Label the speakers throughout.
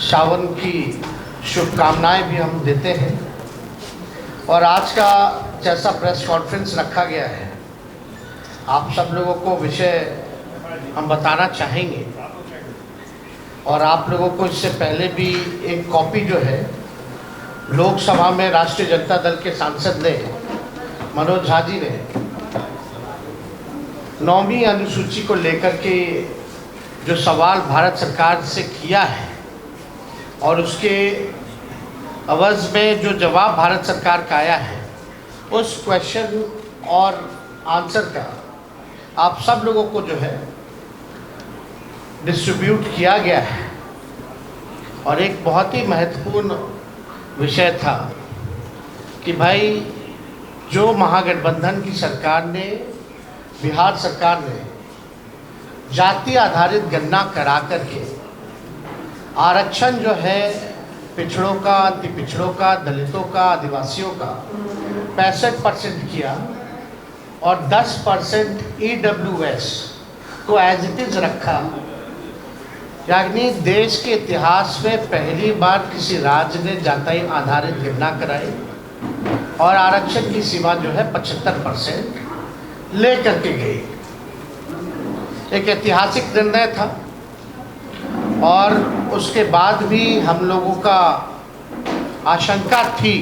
Speaker 1: सावन की शुभकामनाएं भी हम देते हैं। और आज का जैसा प्रेस कॉन्फ्रेंस रखा गया है, आप सब लोगों को विषय हम बताना चाहेंगे और आप लोगों को इससे पहले भी एक कॉपी जो है लोकसभा में राष्ट्रीय जनता दल के सांसद ने मनोज झा जी ने 9वीं अनुसूची को लेकर के जो सवाल भारत सरकार से किया है और उसके अवज़ में जो जवाब भारत सरकार का आया है, उस क्वेश्चन और आंसर का आप सब लोगों को जो है डिस्ट्रीब्यूट किया गया है। और एक बहुत ही महत्वपूर्ण विषय था कि भाई जो महागठबंधन की सरकार ने, बिहार सरकार ने जाति आधारित गणना करा करके आरक्षण जो है पिछड़ों का, अति पिछड़ों का, दलितों का, आदिवासियों का 65% किया और 10% EWS को एज इट इज़ रखा। यानी देश के इतिहास में पहली बार किसी राज्य ने जाति आधारित गणना कराई और आरक्षण की सीमा जो है 75% ले करके गई। एक ऐतिहासिक निर्णय था और उसके बाद भी हम लोगों का आशंका थी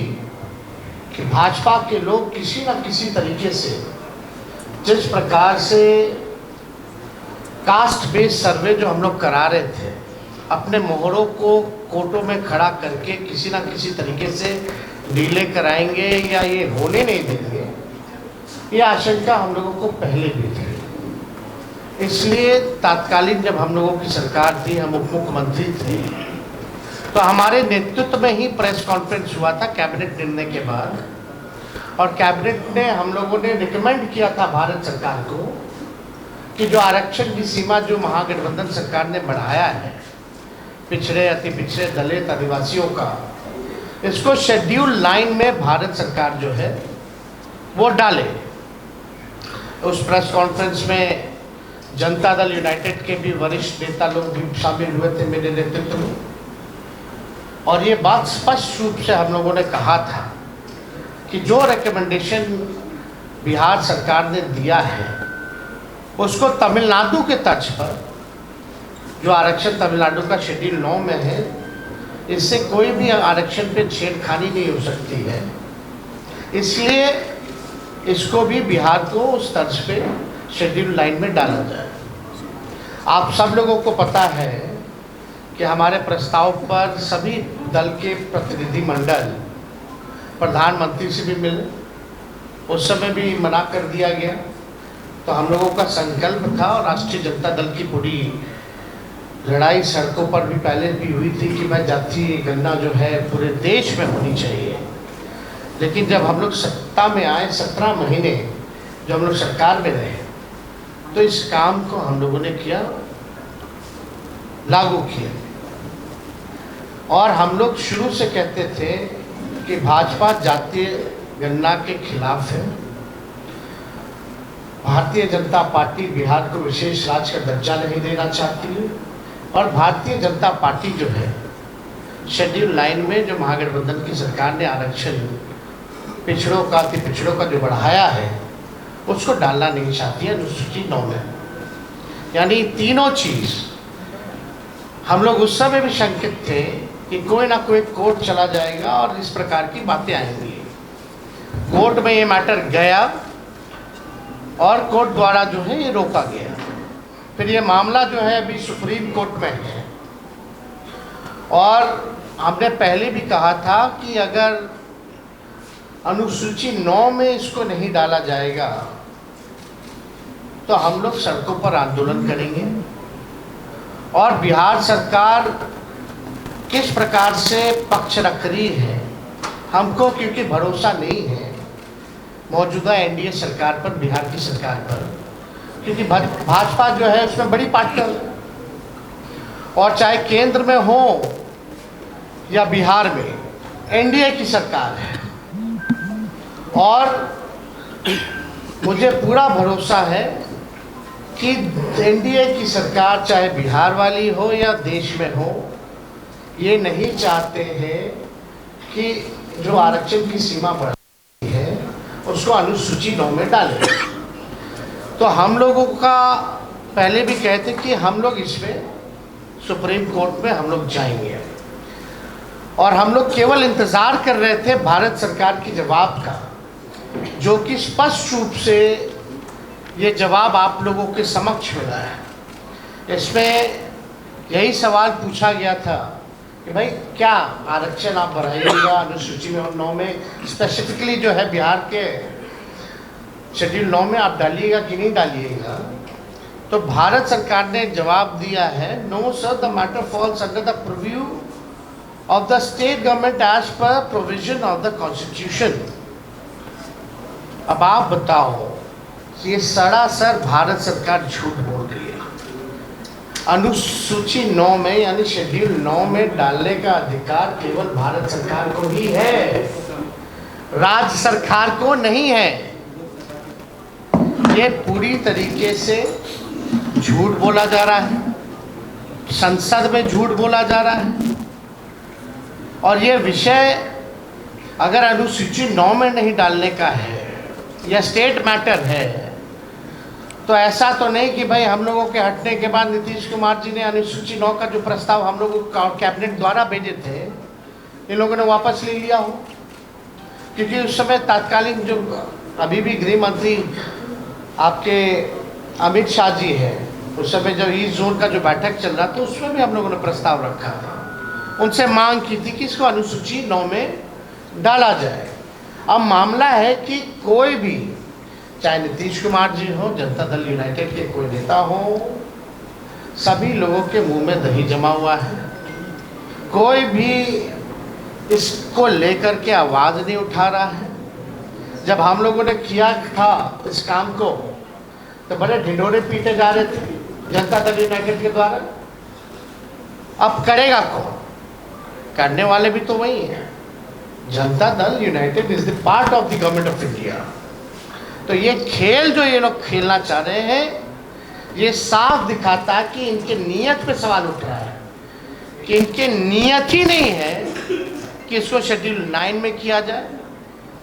Speaker 1: कि भाजपा के लोग किसी न किसी तरीके से, जिस प्रकार से कास्ट बेस्ड सर्वे जो हम लोग करा रहे थे, अपने मोहरों को कोर्टों में खड़ा करके किसी न किसी तरीके से डीले कराएंगे या ये होने नहीं देंगे, ये आशंका हम लोगों को पहले भी थी। इसलिए तात्कालीन जब हम लोगों की सरकार थी, हम उप मुख्यमंत्री थे, तो हमारे नेतृत्व में ही प्रेस कॉन्फ्रेंस हुआ था कैबिनेट निर्णय के बाद। और कैबिनेट ने, हम लोगों ने रिकमेंड किया था भारत सरकार को कि जो आरक्षण की सीमा जो महागठबंधन सरकार ने बढ़ाया है पिछड़े, अति पिछड़े, दलित, आदिवासियों का, इसको शेड्यूल लाइन में भारत सरकार जो है वो डाले। उस प्रेस कॉन्फ्रेंस में जनता दल यूनाइटेड के भी वरिष्ठ नेता लोग भी शामिल हुए थे मेरे नेतृत्व में। और ये बात स्पष्ट रूप से हम लोगों ने कहा था कि जो रिकमेंडेशन बिहार सरकार ने दिया है उसको तमिलनाडु के तर्ज पर, जो आरक्षण तमिलनाडु का शेड्यूल 9 में है, इससे कोई भी आरक्षण पे छेड़खानी नहीं हो सकती है। इसलिए इसको भी बिहार को उस तर्ज पे शेड्यूल लाइन में डाला जाए। आप सब लोगों को पता है कि हमारे प्रस्ताव पर सभी दल के प्रतिनिधि मंडल प्रधानमंत्री से भी मिले, उस समय भी मना कर दिया गया। तो हम लोगों का संकल्प था और राष्ट्रीय जनता दल की पूरी लड़ाई सड़कों पर भी पहले भी हुई थी कि भाई जाति गणना जो है पूरे देश में होनी चाहिए। लेकिन जब हम लोग सत्ता में आए, 17 महीने जो हम लोग सरकार में रहे, तो इस काम को हम लोगों ने किया, लागू किया। और हम लोग शुरू से कहते थे कि भाजपा जातीय गणना के खिलाफ है। भारतीय जनता पार्टी बिहार को विशेष राज्य का दर्जा नहीं देना चाहती है और भारतीय जनता पार्टी जो है शेड्यूल लाइन में जो महागठबंधन की सरकार ने आरक्षण पिछड़ों का, अति पिछड़ों का जो बढ़ाया है, उसको डालना नहीं चाहती है अनुसूची 9 में। यानी तीनों चीज़ हम लोग उस समय भी शंकित थे कि कोई ना कोई कोर्ट चला जाएगा और इस प्रकार की बातें आएंगी। कोर्ट में ये मैटर गया और कोर्ट द्वारा जो है ये रोका गया। फिर ये मामला जो है अभी सुप्रीम कोर्ट में है। और हमने पहले भी कहा था कि अगर अनुसूची 9 में इसको नहीं डाला जाएगा तो हम लोग सड़कों पर आंदोलन करेंगे। और बिहार सरकार किस प्रकार से पक्ष रख रही है हमको, क्योंकि भरोसा नहीं है मौजूदा एनडीए सरकार पर, बिहार की सरकार पर, क्योंकि भाजपा जो है उसमें बड़ी पार्टनर है। और चाहे केंद्र में हो या बिहार में, एनडीए की सरकार है। और मुझे पूरा भरोसा है कि एनडीए की सरकार चाहे बिहार वाली हो या देश में हो, ये नहीं चाहते हैं कि जो आरक्षण की सीमा बढ़ी है उसको अनुसूची 9 में डालें। तो हम लोगों का पहले भी कहते कि हम लोग इसमें सुप्रीम कोर्ट में हम लोग जाएंगे, और हम लोग केवल इंतज़ार कर रहे थे भारत सरकार के जवाब का, जो कि स्पष्ट रूप से ये जवाब आप लोगों के समक्ष मिला है। इसमें यही सवाल पूछा गया था कि भाई क्या आरक्षण आप बढ़ाइएगा अनुसूची में 9 में, स्पेसिफिकली जो है बिहार के शेड्यूल 9 में आप डालिएगा कि नहीं डालिएगा। तो भारत सरकार ने जवाब दिया है, no sir, the matter falls under the preview of the state government as per provision of the constitution. अब आप बताओ, ये सरासर भारत सरकार झूठ बोल रही है। अनुसूची 9 में यानी शेड्यूल 9 में डालने का अधिकार केवल भारत सरकार को ही है, राज्य सरकार को नहीं है। ये पूरी तरीके से झूठ बोला जा रहा है, संसद में झूठ बोला जा रहा है। और ये विषय अगर अनुसूची 9 में नहीं डालने का है या स्टेट मैटर है, तो ऐसा तो नहीं कि भाई हम लोगों के हटने के बाद नीतीश कुमार जी ने अनुसूची 9 का जो प्रस्ताव हम लोगों को कैबिनेट द्वारा भेजे थे, इन लोगों ने वापस ले लिया हो। क्योंकि उस समय तात्कालिक जो अभी भी गृह मंत्री आपके अमित शाह जी हैं, उस समय जब ईस्ट जोन का जो बैठक चल रहा था उसमें भी हम लोगों ने प्रस्ताव रखा था, उनसे मांग की थी कि इसको अनुसूची 9 में डाला जाए। अब मामला है कि कोई भी, चाहे नीतीश कुमार जी हो, जनता दल यूनाइटेड के कोई नेता हो, सभी लोगों के मुंह में दही जमा हुआ है। कोई भी इसको लेकर के आवाज़ नहीं उठा रहा है। जब हम लोगों ने किया था इस काम को तो बड़े ढिंढोरे पीटे जा रहे थे जनता दल यूनाइटेड के द्वारा। अब करेगा कौन? करने वाले भी तो वही हैं। Janata Dal United is the part of the government of India. तो ये खेल जो ये लोग खेलना चाह रहे हैं, ये साफ दिखाता है कि इनके नियत पे सवाल उठ रहा है, कि इनके नियत ही नहीं है कि इसको शेड्यूल 9 में किया जाए।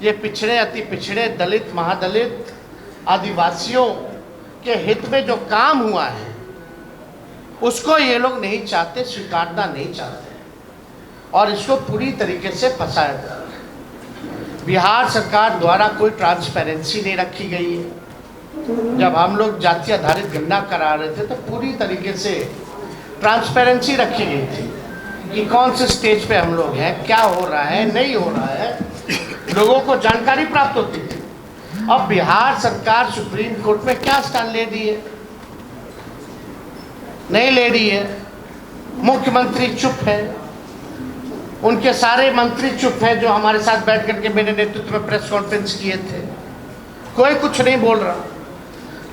Speaker 1: ये पिछड़े, अति पिछड़े, दलित, महादलित, आदिवासियों के हित में जो काम हुआ है उसको ये लोग नहीं चाहते, स्वीकारना नहीं चाहते, और इसको पूरी तरीके से फंसाया जा रहा है। बिहार सरकार द्वारा कोई ट्रांसपेरेंसी नहीं रखी गई है। जब हम लोग जाति आधारित गणना करा रहे थे तो पूरी तरीके से ट्रांसपेरेंसी रखी गई थी कि कौन से स्टेज पे हम लोग हैं, क्या हो रहा है, नहीं हो रहा है, लोगों को जानकारी प्राप्त होती थी। अब बिहार सरकार सुप्रीम कोर्ट में क्या स्टैंड ले रही है? नहीं ले रही है। मुख्यमंत्री चुप है, उनके सारे मंत्री चुप हैं जो हमारे साथ बैठ करके मेरे नेतृत्व में प्रेस कॉन्फ्रेंस किए थे, कोई कुछ नहीं बोल रहा।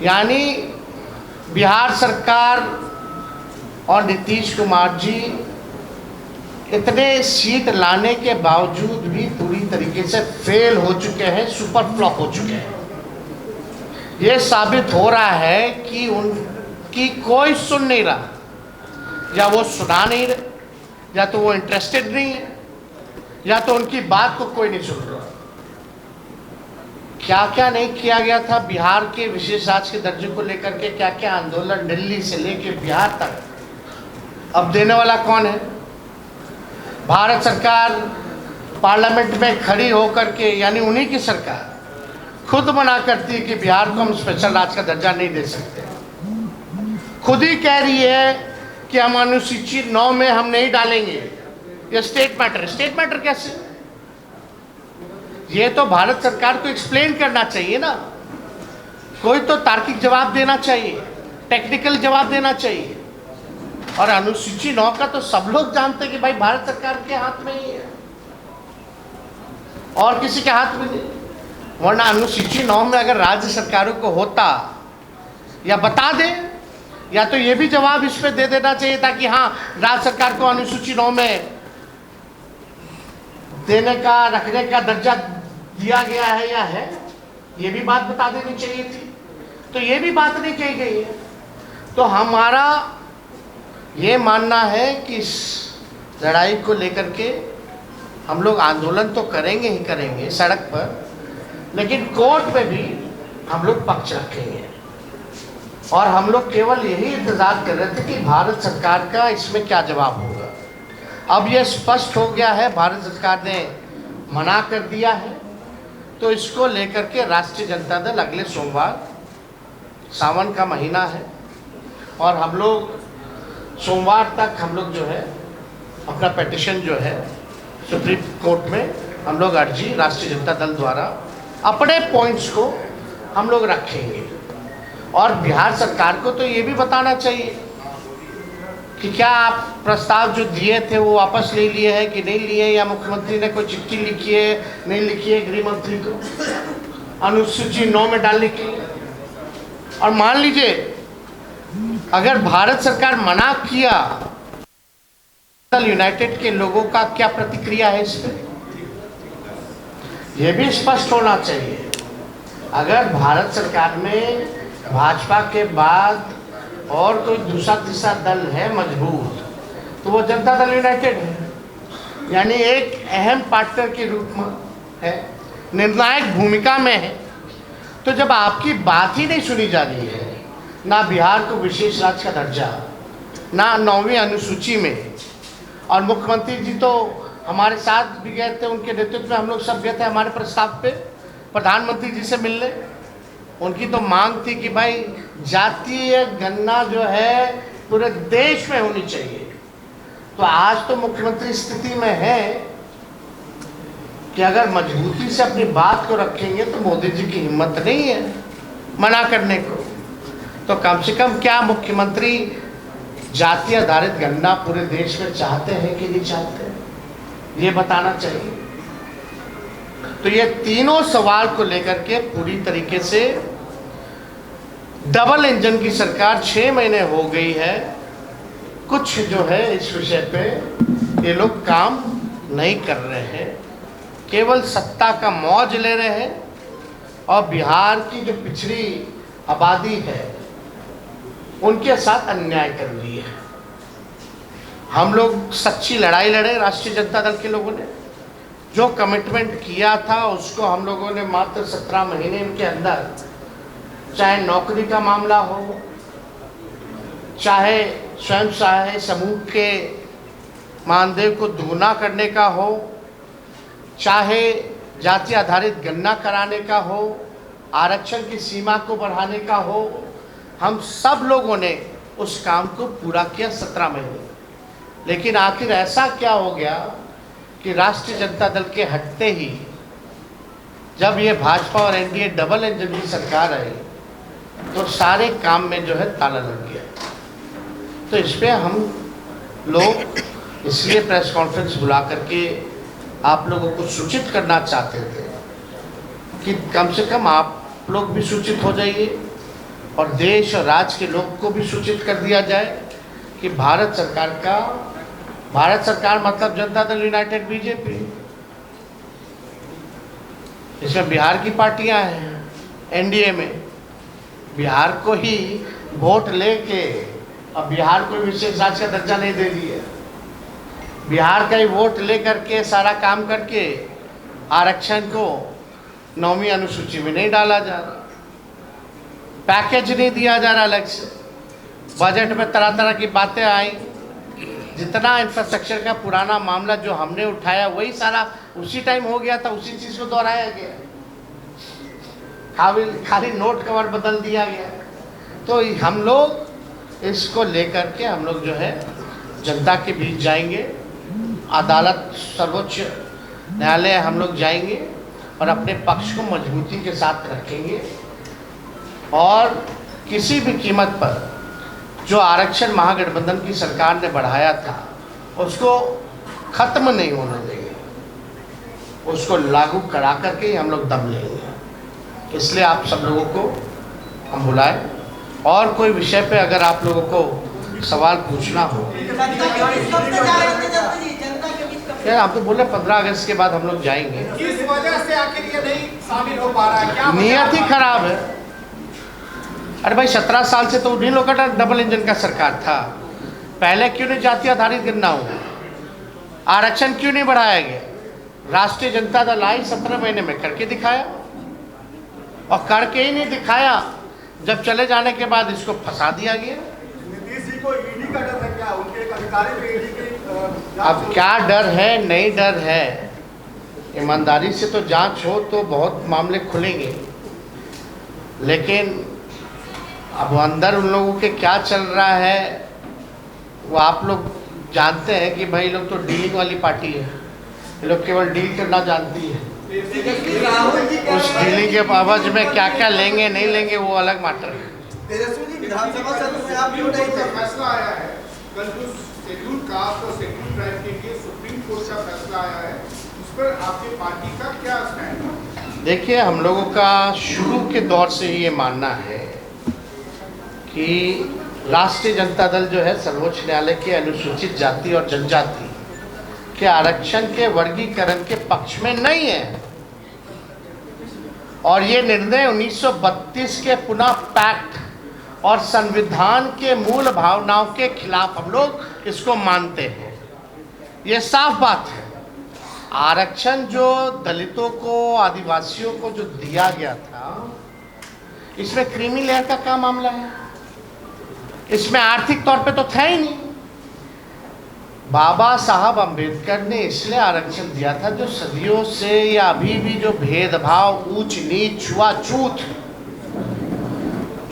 Speaker 1: यानी बिहार सरकार और नीतीश कुमार जी इतने सीट लाने के बावजूद भी पूरी तरीके से फेल हो चुके हैं, सुपर फ्लॉप हो चुके हैं। ये साबित हो रहा है कि उनकी कोई सुन नहीं रहा, या वो सुना नहीं रहे, या तो वो इंटरेस्टेड नहीं है, या तो उनकी बात को कोई नहीं सुन रहा। क्या क्या नहीं किया गया था बिहार के विशेष राज्य के दर्जे को लेकर के, क्या क्या आंदोलन दिल्ली से लेकर बिहार तक। अब देने वाला कौन है? भारत सरकार पार्लियामेंट में खड़ी होकर के, यानी उन्हीं की सरकार खुद मना करती है कि बिहार को हम स्पेशल राज्य का दर्जा नहीं दे सकते। खुद ही कह रही है कि हम अनुसूची 9 में हम नहीं डालेंगे। ये स्टेट मैटर। स्टेट मैटर कैसे? ये तो भारत सरकार को एक्सप्लेन करना चाहिए ना, कोई तो तार्किक जवाब देना चाहिए, टेक्निकल जवाब देना चाहिए। और अनुसूची 9 का तो सब लोग जानते हैं कि भाई भारत सरकार के हाथ में ही है, और किसी के हाथ में नहीं। वरना अनुसूची 9 में अगर राज्य सरकारों को होता, या बता दे, या तो ये भी जवाब इस पे दे देना चाहिए था कि हाँ राज्य सरकार को अनुसूची 9 में देने का, रखने का दर्जा दिया गया है या है, ये भी बात बता देनी चाहिए थी। तो ये भी बात नहीं कही गई है। तो हमारा ये मानना है कि लड़ाई को लेकर के हम लोग आंदोलन तो करेंगे ही करेंगे सड़क पर, लेकिन कोर्ट में भी हम लोग पक्ष रखेंगे। और हम लोग केवल यही इंतज़ार कर रहे थे कि भारत सरकार का इसमें क्या जवाब होगा। अब यह स्पष्ट हो गया है, भारत सरकार ने मना कर दिया है, तो इसको लेकर के राष्ट्रीय जनता दल अगले सोमवार, सावन का महीना है और हम लोग सोमवार तक हम लोग जो है अपना पिटीशन जो है सुप्रीम कोर्ट में हम लोग अर्जी राष्ट्रीय जनता दल द्वारा अपने पॉइंट्स को हम लोग रखेंगे। और बिहार सरकार को तो ये भी बताना चाहिए कि क्या आप प्रस्ताव जो दिए थे वो वापस ले लिए हैं कि नहीं लिए, या मुख्यमंत्री ने कोई चिट्ठी लिखी है नहीं लिखी है गृह मंत्री को अनुसूची 9 में डालने के लिए। और मान लीजिए अगर भारत सरकार मना किया, यूनाइटेड के लोगों का क्या प्रतिक्रिया है इस पर, यह भी स्पष्ट होना चाहिए। अगर भारत सरकार में भाजपा के बाद और कोई दूसरा तीसरा दल है मजबूत, तो वो जनता दल यूनाइटेड है, यानी एक अहम पार्टनर के रूप में है, निर्णायक भूमिका में है। तो जब आपकी बात ही नहीं सुनी जा रही है, ना बिहार को विशेष राज्य का दर्जा, ना 9वीं अनुसूची में, और मुख्यमंत्री जी तो हमारे साथ भी गए थे, उनके नेतृत्व में हम लोग सब गए थे हमारे प्रस्ताव पे प्रधानमंत्री जी से मिलने। उनकी तो मांग थी कि भाई जातीय गणना जो है पूरे देश में होनी चाहिए। तो आज तो मुख्यमंत्री स्थिति में है कि अगर मजबूती से अपनी बात को रखेंगे तो मोदी जी की हिम्मत नहीं है मना करने को। तो कम से कम क्या मुख्यमंत्री जाति आधारित गणना पूरे देश में चाहते हैं कि नहीं चाहते हैं, ये बताना चाहिए। तो ये तीनों सवाल को लेकर के पूरी तरीके से डबल इंजन की सरकार 6 महीने हो गई है, कुछ जो है इस विषय पे ये लोग काम नहीं कर रहे हैं, केवल सत्ता का मौज ले रहे हैं और बिहार की जो पिछड़ी आबादी है उनके साथ अन्याय कर लिए है। हम लोग सच्ची लड़ाई लड़े, राष्ट्रीय जनता दल के लोगों ने जो कमिटमेंट किया था उसको हम लोगों ने मात्र 17 महीने के अंदर, चाहे नौकरी का मामला हो, चाहे स्वयं सहायता समूह के मानदेय को दुगुना करने का हो, चाहे जाति आधारित गणना कराने का हो, आरक्षण की सीमा को बढ़ाने का हो, हम सब लोगों ने उस काम को पूरा किया 17 महीने। लेकिन आखिर ऐसा क्या हो गया कि राष्ट्रीय जनता दल के हटते ही जब ये भाजपा और एनडीए डबल इंजन की सरकार आई तो सारे काम में जो है ताला लग गया। तो इस पर हम लोग इसलिए प्रेस कॉन्फ्रेंस बुला करके आप लोगों को सूचित करना चाहते थे कि कम से कम आप लोग भी सूचित हो जाइए और देश और राज्य के लोग को भी सूचित कर दिया जाए कि भारत सरकार मतलब जनता दल यूनाइटेड बीजेपी, इसमें बिहार की पार्टियां हैं एनडीए में, बिहार को ही वोट लेके अब बिहार को विशेष राज्य का दर्जा नहीं दे दिया, बिहार का ही वोट ले करके सारा काम करके आरक्षण को 9वीं अनुसूची में नहीं डाला जा रहा, पैकेज नहीं दिया जा रहा अलग से। बजट में तरह तरह की बातें आई, जितना इंफ्रास्ट्रक्चर का पुराना मामला जो हमने उठाया वही सारा उसी टाइम हो गया था, उसी चीज़ को दोहराया गया, खाली नोट कवर बदल दिया गया। तो हम लोग इसको लेकर के हम लोग जो है जनता के बीच जाएंगे, अदालत सर्वोच्च न्यायालय हम लोग जाएंगे और अपने पक्ष को मजबूती के साथ रखेंगे और किसी भी कीमत पर जो आरक्षण महागठबंधन की सरकार ने बढ़ाया था उसको ख़त्म नहीं होने देंगे, उसको लागू करा करके ही हम लोग दम लेंगे। इसलिए आप सब लोगों को हम बुलाएं और कोई विषय पे अगर आप लोगों को सवाल पूछना हो। यार आप तो बोले 15 अगस्त के बाद हम लोग जाएंगे,
Speaker 2: किस वजह से आखिर ये नहीं शामिल हो पा रहा है, क्या
Speaker 1: नियत ही खराब है। अरे भाई 17 साल से तो उन्हीं लोगों का डबल इंजन का सरकार था, पहले क्यों नहीं जाति आधारित गणना हुआ? आरक्षण क्यों नहीं बढ़ाया गया? राष्ट्रीय जनता दल आई 17 महीने में करके दिखाया, और करके ही नहीं दिखाया, जब चले जाने के बाद इसको फंसा दिया गया।
Speaker 2: नीतीश जी को ईडी का डर है क्या? उनके एक अधिकारी पे ईडी की
Speaker 1: अब क्या डर है, नहीं डर है, ईमानदारी से तो जांच हो तो बहुत मामले खुलेंगे, लेकिन अब अंदर उन लोगों के क्या चल रहा है वो आप लोग जानते हैं कि भाई लोग तो डीलिंग वाली पार्टी है, ये लोग केवल डील करना जानती है। उस डीलिंग के बाबत में क्या क्या लेंगे नहीं लेंगे वो अलग मैटर है।
Speaker 3: तेजस्वी जी, विधानसभा सत्र में आप क्यों नहीं थे?
Speaker 2: फैसला आया है कल जो शेड्यूल कास्ट और शेड्यूल ट्राइब के लिए सुप्रीम कोर्ट का फैसला आया है, उस पर आपकी पार्टी का क्या स्टैंड है?
Speaker 1: देखिए, हम लोगों का शुरू के दौर से ही ये मानना है कि राष्ट्रीय जनता दल जो है सर्वोच्च न्यायालय के अनुसूचित जाति और जनजाति के आरक्षण के वर्गीकरण के पक्ष में नहीं है, और ये निर्णय 1932 के पुनः पैक्ट और संविधान के मूल भावनाओं के खिलाफ हम लोग इसको मानते हैं। ये साफ बात है। आरक्षण जो दलितों को, आदिवासियों को जो दिया गया था, इसमें क्रीमी लेयर का क्या मामला है? इसमें आर्थिक तौर पे तो था ही नहीं। बाबा साहब अंबेडकर ने इसलिए आरक्षण दिया था जो सदियों से या अभी भी जो भेदभाव, ऊंच नीच, छुआछूत,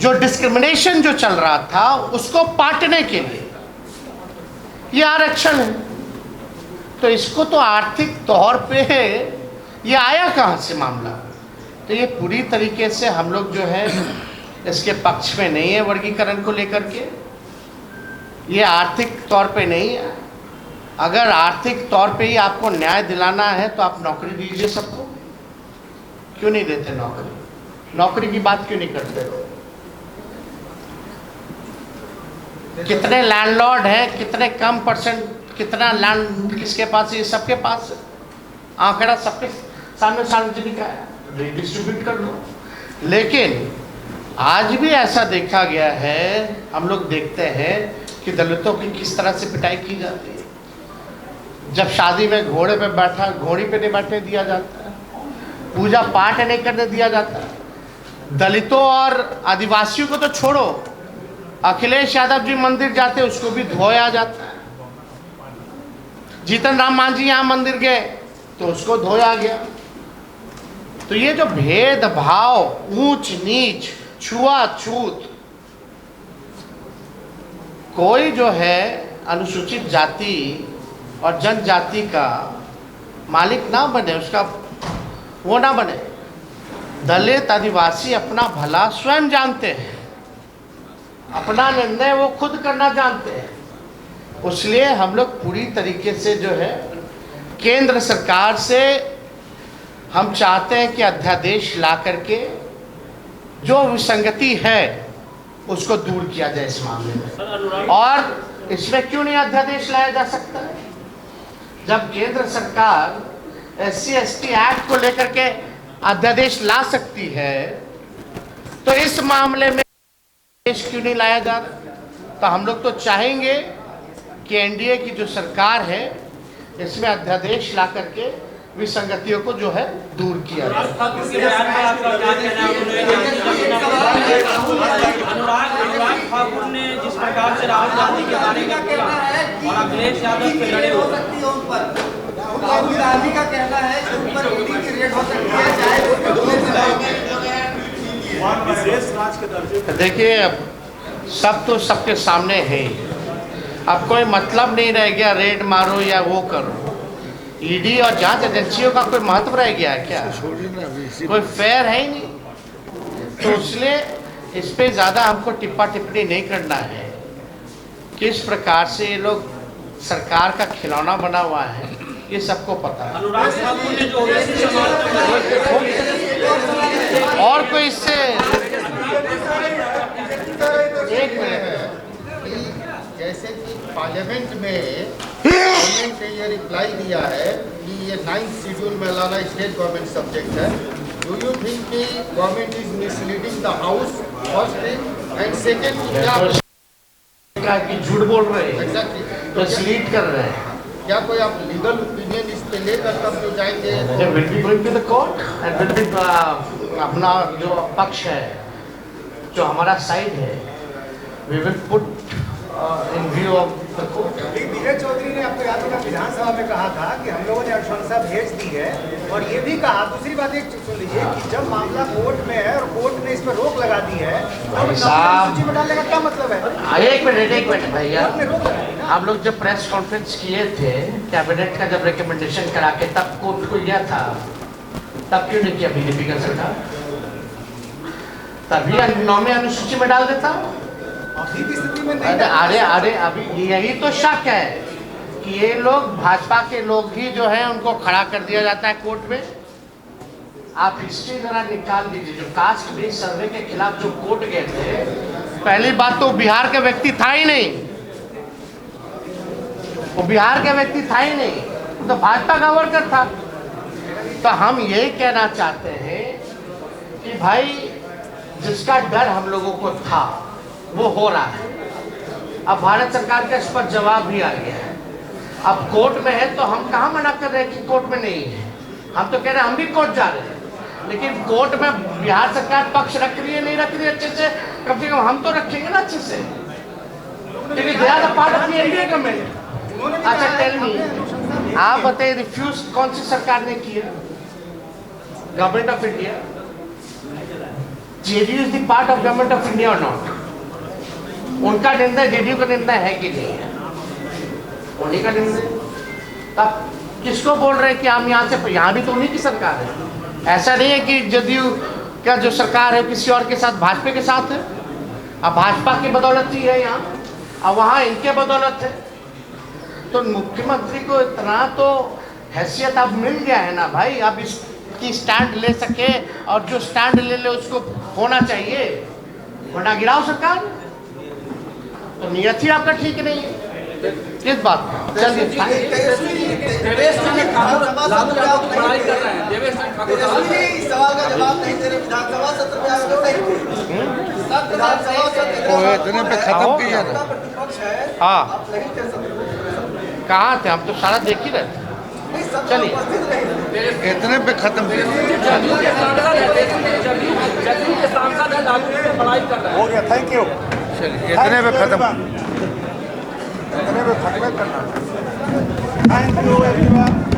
Speaker 1: जो डिस्क्रिमिनेशन जो चल रहा था उसको पाटने के लिए ये आरक्षण है। तो इसको तो आर्थिक तौर पे ये आया कहाँ से मामला? तो ये पूरी तरीके से हम लोग जो है इसके पक्ष में नहीं है। वर्गीकरण को लेकर के ये आर्थिक तौर पे नहीं है। अगर आर्थिक तौर पे ही आपको न्याय दिलाना है तो आप नौकरी दीजिए सबको। क्यों नहीं देते नौकरी? नौकरी की बात क्यों नहीं करते? कितने लैंडलॉर्ड हैं, कितने कम परसेंट, कितना लैंड किसके पास है? ये सबके पास है। आंकड़ा सबके सामने सार्वजनिक है, रिडिस्ट्रीब्यूट कर दो। लेकिन आज भी ऐसा देखा गया है, हम लोग देखते हैं कि दलितों की किस तरह से पिटाई की जाती है। जब शादी में घोड़े पे बैठा, घोड़ी पे नहीं बैठने दिया जाता है, पूजा पाठ नहीं करने दिया जाता है। दलितों और आदिवासियों को तो छोड़ो, अखिलेश यादव जी मंदिर जाते उसको भी धोया जाता है। जीतन राम मांझी यहाँ मंदिर गए तो उसको धोया गया। तो ये जो भेदभाव, ऊंच नीच, छुआछूत, कोई जो है अनुसूचित जाति और जनजाति का मालिक ना बने, उसका वो ना बने। दलित, आदिवासी अपना भला स्वयं जानते हैं, अपना निर्णय वो खुद करना जानते हैं। इसलिए हम लोग पूरी तरीके से जो है केंद्र सरकार से हम चाहते हैं कि अध्यादेश ला करके जो विसंगति है उसको दूर किया जाए इस मामले में। और इसमें क्यों नहीं अध्यादेश लाया जा सकता है? जब केंद्र सरकार SC/ST एक्ट को लेकर के अध्यादेश ला सकती है तो इस मामले में अध्यादेश क्यों नहीं लाया जा रहा? तो हम लोग तो चाहेंगे कि NDA की जो सरकार है इसमें अध्यादेश ला करके विसंगतियों को जो है दूर किया जाए।
Speaker 4: अनुराग ठाकुर ने जिस प्रकार से राहुल गांधी के बारे में बोला और अखिलेश यादव पे लड़े हो सकती है, उन पर राहुल गांधी का कहना है कि उन पर ईडी की रेड हो सकती है, चाहे
Speaker 1: देखिए, अब सब तो सबके सामने है ही। अब कोई मतलब नहीं रह गया रेड मारो या वो करो। ईडी और जांच एजेंसियों का कोई महत्व रह गया है क्या? कोई फेयर है ही नहीं। तो इसलिए इस पे ज़्यादा हमको टिप्पा टिप्पणी नहीं करना है। किस प्रकार से ये लोग सरकार का खिलौना बना हुआ है ये सबको पता है।
Speaker 4: अनुराग ठाकुर ने जो
Speaker 1: और कोई इससे एक मिनट,
Speaker 5: जैसे कि पार्लियामेंट में गवर्नमेंट ने ये रिप्लाई दिया है कि ये 9th शेड्यूल में लाना स्टेट गवर्नमेंट सब्जेक्ट है। डू यू थिंक कि government is misleading the house first thing, and second क्या
Speaker 1: कि झूठ बोल रहे हैं,
Speaker 5: एग्जैक्टली
Speaker 1: मिसलीड कर रहे हैं?
Speaker 5: क्या कोई आप लीगल ओपिनियन इस पे लेकर तब जो जाएंगे?
Speaker 1: They will be going to the court and will be अपना जो पक्ष है, जो हमारा साइड है, we will put in view of the court.
Speaker 6: Neeraj Chaudhary ने आपको याद होगा विधानसभा में कहा था कि हम लोगों ने अनुशंसा भेज दी है, और ये भी कहा, दूसरी बात एक सुन लीजिए कि जब मामला कोर्ट में है और कोर्ट ने इस पर रोक लगा दी है तो
Speaker 1: भाई साहब,
Speaker 6: सूची में डालने का क्या मतलब है?
Speaker 1: एक मिनट भैया,
Speaker 6: कोर्ट ने रोक लगाई ना।
Speaker 1: हम लोग जब प्रेस कॉन्फ्रेंस किए थे कैबिनेट का, जब रिकमेंडेशन करा के तब कोर्ट को गया था, तब क्यों नहीं किया बीजेपी का सरकार? तभी 9वीं अनुसूची में डाल देता।
Speaker 6: अभी की स्थिति में नहीं
Speaker 1: अरे अभी यही तो शक है कि ये लोग भाजपा के लोग ही जो है उनको खड़ा कर दिया जाता है कोर्ट में। आप हिस्ट्री जरा निकाल दीजिए, जो कास्ट बेस्ड सर्वे के खिलाफ जो कोर्ट गए थे, पहली बात तो बिहार का व्यक्ति था ही नहीं, वो बिहार का व्यक्ति था ही नहीं, वो तो भाजपा का वर्कर था। तो हम यही कहना चाहते हैं कि भाई जिसका डर हम लोगों को था वो हो रहा है। अब भारत सरकार का इस पर जवाब भी आ गया है। अब कोर्ट में है तो हम कहाँ मना कर रहे हैं कि कोर्ट में नहीं है, हम तो कह रहे हैं हम भी कोर्ट जा रहे हैं, लेकिन कोर्ट में बिहार सरकार पक्ष रख रही है नहीं रख रही है अच्छे से, कम हम तो रखेंगे ना अच्छे से, क्योंकि they are the part of the NDA government. अच्छा टेल मी, आप बताइए रिफ्यूज कौन सी सरकार ने किया? Government of India. JDU is the part of government of India और नॉट? उनका निर्णय जेडीयू का निर्णय है कि नहीं है? उन्हीं का निर्णय। तब किसको बोल रहे हैं कि हम यहाँ से, यहाँ भी तो उन्हीं की सरकार है। ऐसा नहीं है कि जेडीयू का जो सरकार है किसी और के साथ, भाजपा के साथ है। अब भाजपा की बदौलत ही है यहाँ, अब वहाँ इनके बदौलत है। तो मुख्यमंत्री को इतना तो हैसियत अब मिल गया है ना भाई, अब इसकी स्टैंड ले सके, और जो स्टैंड ले ले उसको होना चाहिए, वरना गिराओ सरकार। तो नियत ही आपका ठीक नहीं है इस बात पर। चलिए
Speaker 4: देवेश ठाकुर लालू यादव की बड़ाई कर रहे हैं। देवेश ठाकुर
Speaker 3: सवाल का जवाब नहीं दे रहे, विधानसभा सत्र में आप लोग विधानसभा सत्र
Speaker 5: इतने पे खत्म किया था।
Speaker 3: प्रतिपक्ष है,
Speaker 1: हाँ,
Speaker 3: आप नहीं कर सकते।
Speaker 1: कहाँ थे हम? तो सारा देख ही रहे थे।
Speaker 3: नहीं, सत्र में
Speaker 1: चलिए।
Speaker 3: उपस्थित रहे।
Speaker 5: इतने पे खत्म किया।
Speaker 4: जदयू के सांसद है, लालू की बड़ाई कर रहे हैं।
Speaker 6: हो गया, थैंक यू।
Speaker 5: चलिए इतने पे खत्म।
Speaker 6: Thank you everyone.